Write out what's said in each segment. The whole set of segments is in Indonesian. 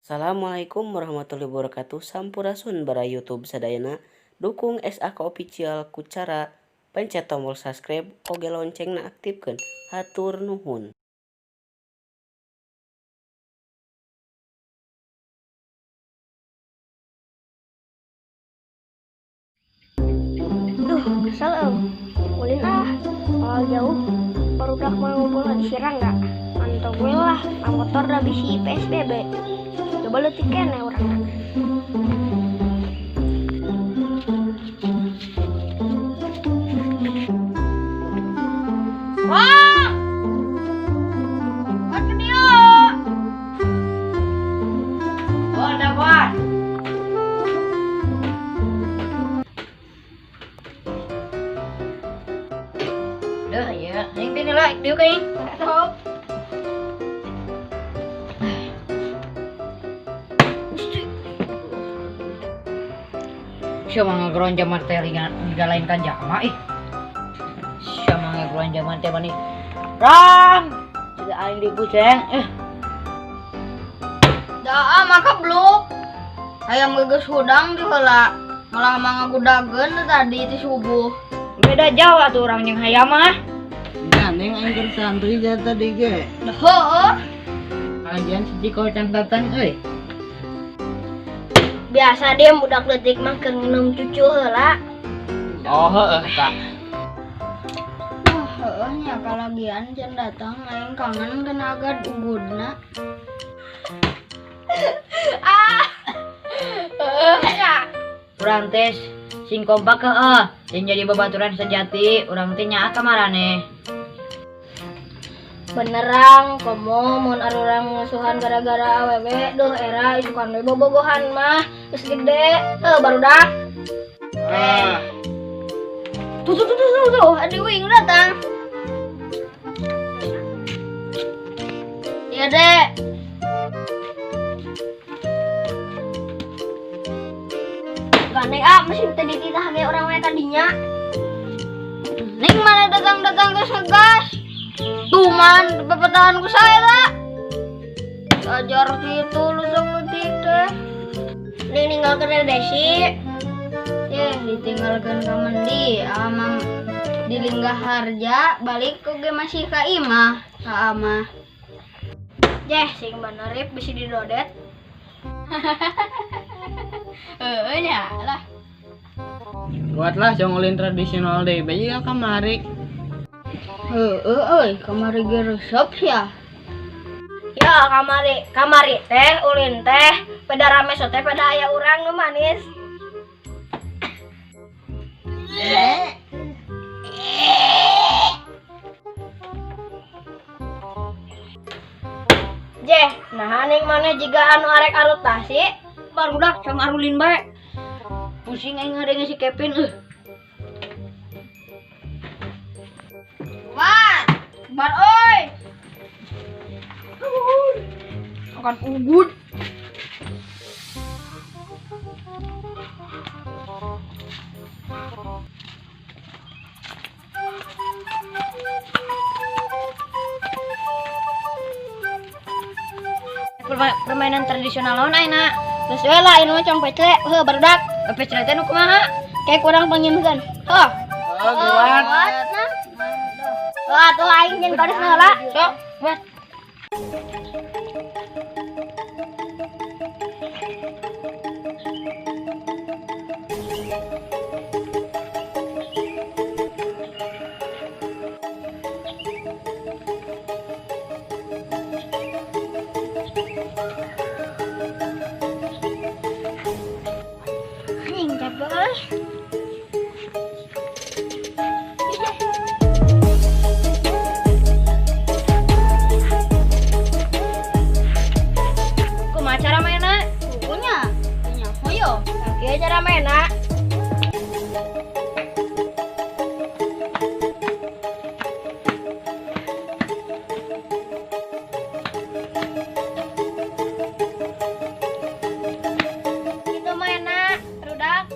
Assalamualaikum warahmatullahi wabarakatuh. Sampurasun bara YouTube sadayana. Dukung SAK Official ku cara pencet tombol subscribe oge loncengna aktifkeun. Hatur nuhun. Kesel ulin kalau jauh barudak mau ngumpul di Sirang nggak? Mantap gue lah, motor udah bisi PSBB. Coba letik kene orang. Wah, buat video. Oh, dapat. Dah ya, yang ini lah, dia kain. Stop. Siapa ngageron zaman teh digalain kan jama ih. Siapa ngageron zaman teh bani. Ram, tidak aing di puseng. Dah maka blok. Hayam geus hudang di heula. Malah mangagudageun tadi ti subuh. Beda Jawa tuh orang yang hayam mah. Gandeng aing keur santri jata di ge. Heuh. Ajan siji kau cangkatan euy. Biasa dia budak letik mah keur nginum cucu heula. Oh heueuh tak. Heuh nya kalagian can datang aing kangen tenaga unggudna. Ya. Urang tes sing kompak heueuh. Yang jadi babaturan sejati, urang teh nya ka marane. Benerang, komo mun arurang ngasuhan gara-gara awewe, duh era isukan we bobogohan mah geus gede. Barudak. Tuh, ada wing datang. Iya, Dek. Gandeng mesin tadi kita hage orang we tadinya. Ning mana datang-datang geus ngegas. Tuman bebetahan ku saya tak ajar gitu lu letik teh ini ninggalkan Desi ya ditinggalkan ka Mendi amang di Linggah Harja balik ke ge masih ka imah ka amah jeh sing benerip bisa didodet nya lah Buatlah jongolin tradisional deh, bayi ya kamari. Kamari ge resep ya. Ya kamari teh ulin teh pada rame so teh pada aya urang nu manis. Jeh, nah ning mana jiga anu arek arutasi barudak sama arulin bae. Pusing aing ngadenge si Kevin Wah, bar oi. Akan ugut. Permainan tradisional naon ayeuna? Geus we lain mah cong pece, barudak. Pece teh nu kumaha? Kayak kurang panginkeun. Heuh. Buat. Wah, tuh aing jeung kados heula. Sok, buat. Anjing capek. Cara mainna punya hoyo kieu cara mainna itu mainna rudak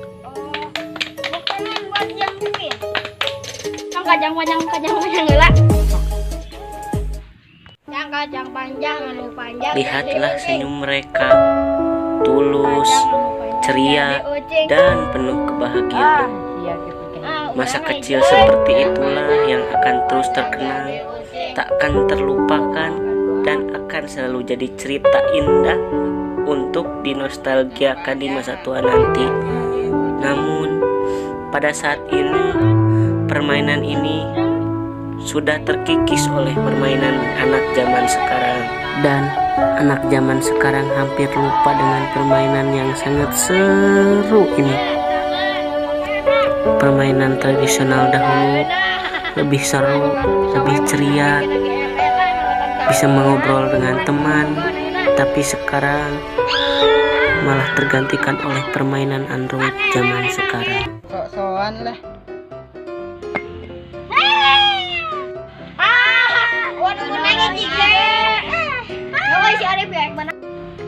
bukan buat jam ini kajang panjang heula yang kajang panjang anu panjang. Lihatlah senyum mereka, tulus, ceria, dan penuh kebahagiaan. Iya gitu kan. Masa kecil seperti itulah yang akan terus terkenang, takkan terlupakan, dan akan selalu jadi cerita indah untuk dinostalgiakan di masa tua nanti. Namun, pada saat ini, permainan ini sudah terkikis oleh permainan anak zaman sekarang. Dan anak zaman sekarang hampir lupa dengan permainan yang sangat seru ini. Permainan tradisional dahulu lebih seru, lebih ceria, bisa mengobrol dengan teman. Tapi sekarang malah tergantikan oleh permainan Android zaman sekarang. Sok-sokan lah. Waduh, nanya jika. Si Arif ya, mana?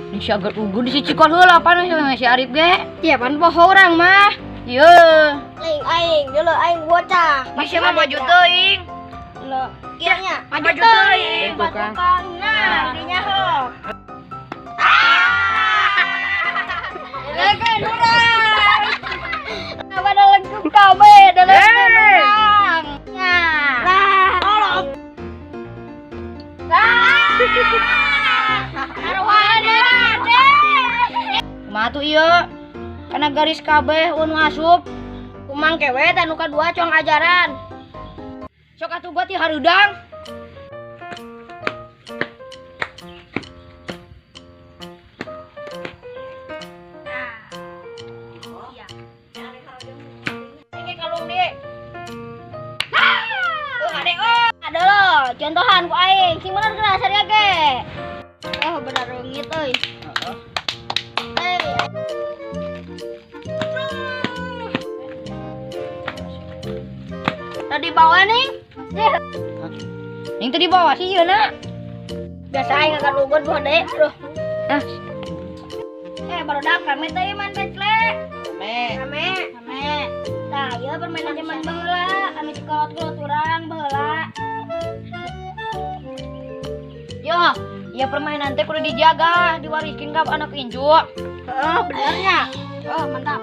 Ini si agar ugun si cikol heula pan si Arif ge. Iya, pan poho orang mah. Ieu. Aing, dulu aing bocah. Bisa mah maju teuing. Lo, kiranya maju teuing. Itu kan. Nah, dinya ho. Lekan urang. Apa ada lengkap kabe, ada lekan urang. Nah, tolong. Arwana deh. Kumaha tuh ieu? Kana garis kabeh unu asup. Kumang kewe tanu kadua cong ajaran. Sok atuh gua ti harudang. Ini kalung di. Adek ada lo, contohan ku aing. Sing bener geus saria ge. Oh, bener reungit euy. Tadi bawah nih. Yang tadi bawah sih ieu na. Biasa aing akan lugut buah deh. Aduh. Ah, Baru dak rame teh man becle. me. Rame. Tah, ieu permainan zaman baheula, anu cikolot-kolot urang baheula. Yo, ya permainan teh kudu dijaga, diwariskeun ka anak incu. Heeh, benernya. Oh, mantap.